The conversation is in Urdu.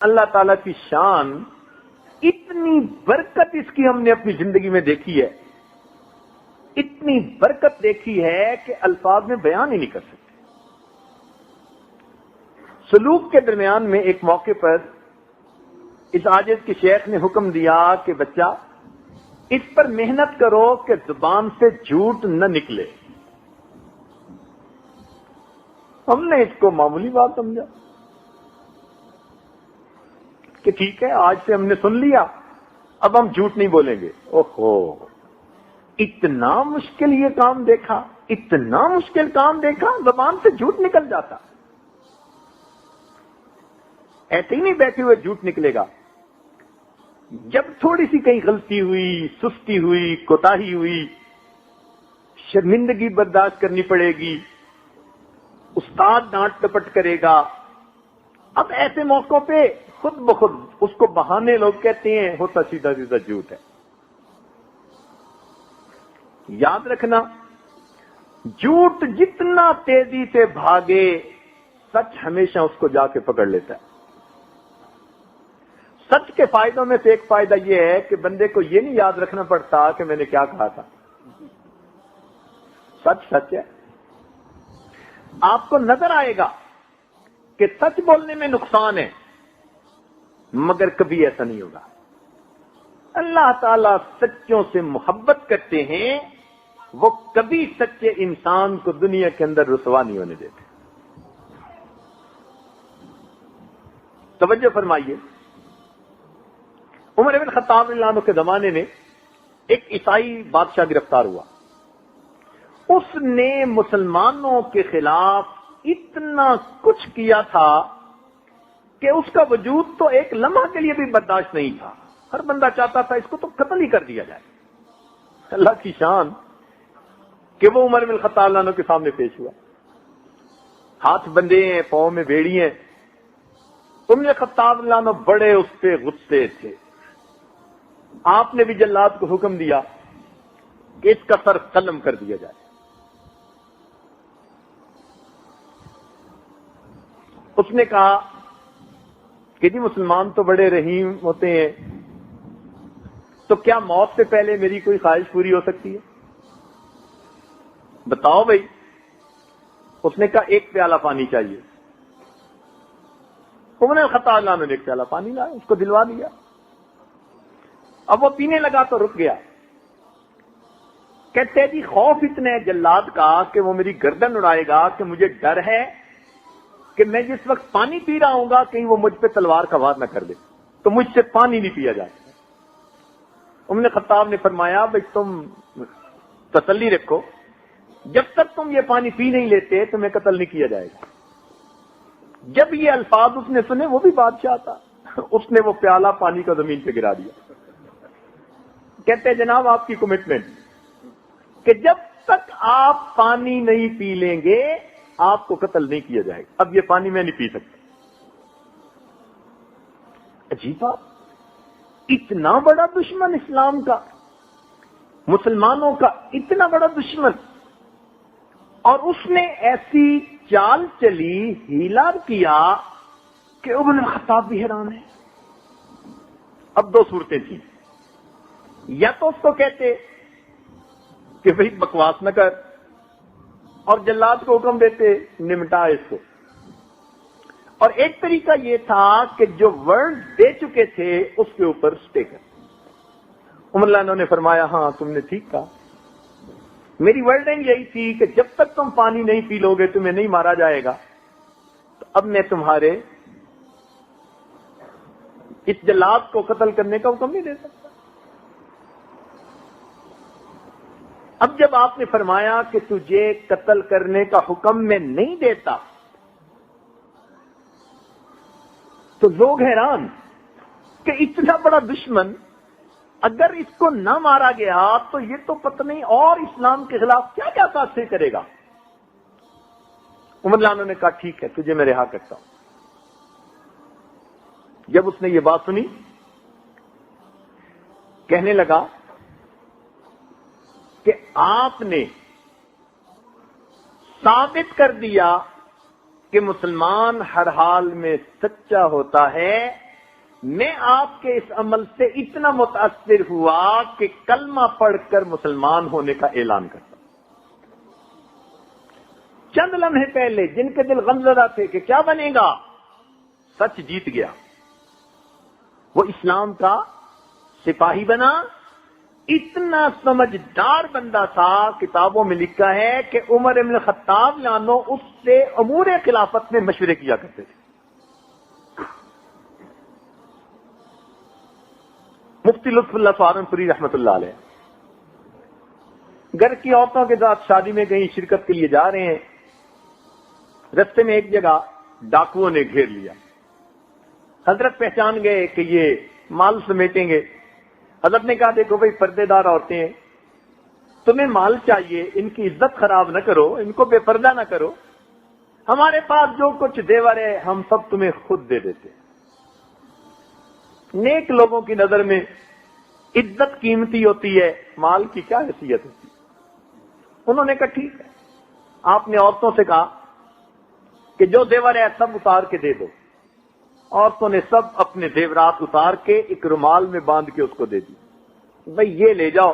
اللہ تعالیٰ کی شان، اتنی برکت اس کی ہم نے اپنی زندگی میں دیکھی ہے، اتنی برکت دیکھی ہے کہ الفاظ میں بیان ہی نہیں کر سکتے۔ سلوک کے درمیان میں ایک موقع پر اس عاجز کے شیخ نے حکم دیا کہ بچہ اس پر محنت کرو کہ زبان سے جھوٹ نہ نکلے۔ ہم نے اس کو معمولی بات سمجھا کہ ٹھیک ہے، آج سے ہم نے سن لیا، اب ہم جھوٹ نہیں بولیں گے۔ اوہو، اتنا مشکل یہ کام دیکھا، اتنا مشکل کام دیکھا، زبان سے جھوٹ نکل جاتا۔ ایسے ہی نہیں بیٹھے ہوئے جھوٹ نکلے گا، جب تھوڑی سی کہیں غلطی ہوئی، سستی ہوئی، کوتاہی ہوئی، شرمندگی برداشت کرنی پڑے گی، استاد ڈانٹ ٹپٹ کرے گا، اب ایسے موقعوں پہ خود بخود اس کو بہانے لوگ کہتے ہیں، ہوتا سیدھا سیدھا جھوٹ ہے۔ یاد رکھنا، جھوٹ جتنا تیزی سے بھاگے، سچ ہمیشہ اس کو جا کے پکڑ لیتا ہے۔ سچ کے فائدوں میں سے ایک فائدہ یہ ہے کہ بندے کو یہ نہیں یاد رکھنا پڑتا کہ میں نے کیا کہا تھا۔ سچ سچ ہے۔ آپ کو نظر آئے گا کہ سچ بولنے میں نقصان ہے، مگر کبھی ایسا نہیں ہوگا۔ اللہ تعالیٰ سچوں سے محبت کرتے ہیں، وہ کبھی سچے انسان کو دنیا کے اندر رسوا نہیں ہونے دیتے۔ توجہ فرمائیے، عمر بن خطاب رضی اللہ عنہ کے زمانے میں ایک عیسائی بادشاہ گرفتار ہوا۔ اس نے مسلمانوں کے خلاف اتنا کچھ کیا تھا کہ اس کا وجود تو ایک لمحہ کے لیے بھی برداشت نہیں تھا۔ ہر بندہ چاہتا تھا اس کو تو قتل ہی کر دیا جائے۔ اللہ کی شان کہ وہ عمر بن خطاب رضی اللہ عنہ کے سامنے پیش ہوا، ہاتھ بندے ہیں، پاؤں میں بیڑی ہیں۔ عمر بن خطاب رضی اللہ عنہ بڑے اس پہ غصے تھے۔ آپ نے بھی جلاد کو حکم دیا کہ اس کا سر قلم کر دیا جائے۔ اس نے کہا کہ جی مسلمان تو بڑے رحیم ہوتے ہیں، تو کیا موت سے پہلے میری کوئی خواہش پوری ہو سکتی ہے؟ بتاؤ بھائی۔ اس نے کہا ایک پیالہ پانی چاہیے۔ عمر بن خطاب رضی اللہ عنہ نے ایک پیالہ پانی لایا، اس کو دلوا دیا۔ اب وہ پینے لگا تو رک گیا۔ کہتے جی خوف اتنا ہے جلاد کا کہ وہ میری گردن اڑائے گا کہ مجھے ڈر ہے کہ میں جس وقت پانی پی رہا ہوں گا کہیں وہ مجھ پہ تلوار کا وار نہ کر دے، تو مجھ سے پانی نہیں پیا جاتا۔ عمر خطاب نے فرمایا بھائی تم تسلی رکھو، جب تک تم یہ پانی پی نہیں لیتے تمہیں قتل نہیں کیا جائے گا۔ جب یہ الفاظ اس نے سنے، وہ بھی بادشاہ تھا، اس نے وہ پیالہ پانی کا زمین پہ گرا دیا۔ کہتے جناب آپ کی کمٹمنٹ کہ جب تک آپ پانی نہیں پی لیں گے آپ کو قتل نہیں کیا جائے گا۔ اب یہ پانی میں نہیں پی سکتا۔ عجیب بات، اتنا بڑا دشمن اسلام کا، مسلمانوں کا اتنا بڑا دشمن، اور اس نے ایسی چال چلی، ہیلا کیا کہ عمر بن خطاب بھی حیران ہے۔ اب دو صورتیں تھیں، یا تو اس کو کہتے کہ بھئی بکواس نہ کر، اور جلاد کو حکم دیتے نمٹا اس کو، اور ایک طریقہ یہ تھا کہ جو ورڈ دے چکے تھے اس کے اوپر سٹے کر۔ عمر رضی اللہ عنہ نے فرمایا ہاں تم نے ٹھیک کہا، میری ورڈنگ یہی تھی کہ جب تک تم پانی نہیں پی لو گے تمہیں نہیں مارا جائے گا، تو اب میں تمہارے اس جلاد کو قتل کرنے کا حکم نہیں دے سکتا۔ اب جب آپ نے فرمایا کہ تجھے قتل کرنے کا حکم میں نہیں دیتا، تو لوگ حیران کہ اتنا بڑا دشمن اگر اس کو نہ مارا گیا تو یہ تو پتہ نہیں اور اسلام کے خلاف کیا کیا تاثیر کرے گا۔ عمر رضی اللہ عنہ نے کہا ٹھیک ہے تجھے میں رہا کرتا ہوں۔ جب اس نے یہ بات سنی، کہنے لگا کہ آپ نے ثابت کر دیا کہ مسلمان ہر حال میں سچا ہوتا ہے میں آپ کے اس عمل سے اتنا متاثر ہوا کہ کلمہ پڑھ کر مسلمان ہونے کا اعلان کرتا۔ چند لمحے پہلے جن کے دل غمزدہ تھے کہ کیا بنے گا، سچ جیت گیا، وہ اسلام کا سپاہی بنا۔ اتنا سمجھدار بندہ تھا، کتابوں میں لکھا ہے کہ عمر بن الخطاب لانو اس سے امور خلافت میں مشورے کیا کرتے تھے۔ مفتی لطف اللہ سہارنپوری رحمۃ اللہ علیہ گھر کی عورتوں کے ساتھ شادی میں کہیں شرکت کے لیے جا رہے ہیں، رستے میں ایک جگہ ڈاکوؤں نے گھیر لیا۔ حضرت پہچان گئے کہ یہ مال سمیٹیں گے۔ حضرت نے کہا دیکھو بھائی پردے دار عورتیں ہیں، تمہیں مال چاہیے، ان کی عزت خراب نہ کرو، ان کو بے پردہ نہ کرو، ہمارے پاس جو کچھ دیور ہے ہم سب تمہیں خود دے دیتے۔ نیک لوگوں کی نظر میں عزت قیمتی ہوتی ہے، مال کی کیا حیثیت ہوتی ہے۔ انہوں نے کہا ٹھیک ہے۔ آپ نے عورتوں سے کہا کہ جو زیور ہے سب اتار کے دے دو۔ عورتوں نے سب اپنے زیورات اتار کے ایک رومال میں باندھ کے اس کو دے دی، بھئی یہ لے جاؤ،